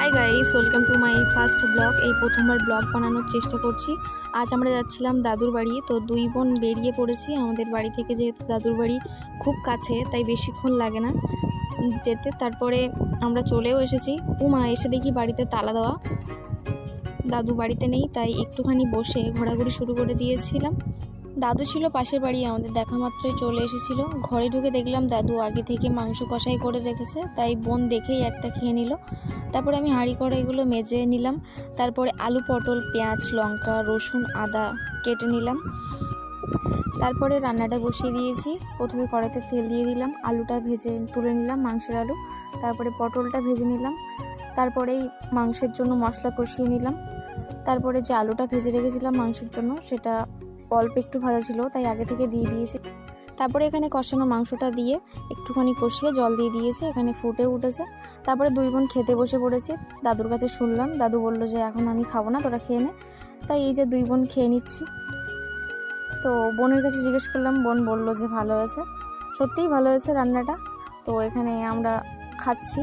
Hi guys, welcome to my first blog. এই প্রথমবার blog বানানোর চেষ্টা করছি। আজ আমরা যাচ্ছিলাম দাদুর বাড়ি। তো দুই বোন বেরিয়ে পড়েছি আমাদের বাড়ি থেকে, যেহেতু দাদুর বাড়ি খুব কাছে তাই বেশিক্ষণ লাগে না যেতে। তারপরে আমরা চলেও এসেছি। এসে দেখি বাড়িতে তালা দেওয়া, দাদু বাড়িতে নেই, তাই একটুখানি বসে ঘোরাঘুরি শুরু করে দিয়েছিলাম। দাদু ছিল পাশের বাড়ি, আমাদের দেখা মাত্রই চলে এসেছিল। ঘরে ঢুকে দেখলাম দাদু আগে থেকে মাংস কষাই করে রেখেছে, তাই বোন দেখেই একটা খেয়ে নিল। তারপরে আমি হাঁড়ি কড়াইগুলো মেজে নিলাম। তারপরে আলু, পটল, পেঁয়াজ, লঙ্কা, রসুন, আদা কেটে নিলাম। তারপরে রান্নাটা বসিয়ে দিয়েছি। প্রথমে কড়াইতে তেল দিয়ে দিলাম, আলুটা ভেজে তুলে নিলাম, মাংসের আলু। তারপরে পটলটা ভেজে নিলাম। তারপরেই মাংসের জন্য মশলা কষিয়ে নিলাম। তারপরে যে আলুটা ভেজে রেখেছিলাম মাংসের জন্য, সেটা অল্প একটু ভাজা ছিল তাই আগে থেকে দিয়ে দিয়েছি। তারপরে এখানে কষানো মাংসটা দিয়ে একটুখানি কষিয়ে জল দিয়ে দিয়েছি, এখানে ফুটে উঠেছে। তারপরে দুই বোন খেতে বসে পড়েছি। দাদুর কাছে শুনলাম, দাদু বলল যে এখন আমি খাবো না, তোরা খেয়ে নে। তাই এই যে দুই বোন খেয়ে নিচ্ছি। তো বোনের কাছে জিজ্ঞেস করলাম, বোন বলল যে ভালো হয়েছে। সত্যিই ভালো হয়েছে রান্নাটা। তো এখানে আমরা খাচ্ছি।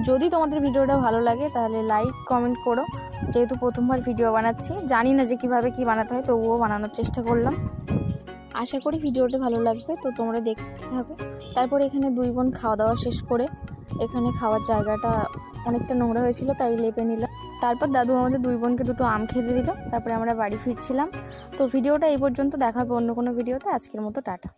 যদি তোমাদের ভিডিওটা ভালো লাগে তাহলে লাইক কমেন্ট করো। যেহেতু প্রথমবার ভিডিও বানাচ্ছি, জানি না যে কীভাবে কী বানাতে হয়, তবুও বানানোর চেষ্টা করলাম। আশা করি ভিডিওটা ভালো লাগবে, তো তোমরা দেখতে থাকো। তারপরে এখানে দুই বোন খাওয়া দাওয়া শেষ করে, এখানে খাওয়ার জায়গাটা অনেকটা নোংরা হয়েছিল তাই লেপে নিলাম। তারপর দাদু আমাদের দুই বোনকে দুটো আম খেতে দিল। তারপরে আমরা বাড়ি ফিরছিলাম। তো ভিডিওটা এই পর্যন্ত, দেখাবো অন্য কোনো ভিডিওতে। আজকের মতো টাটা।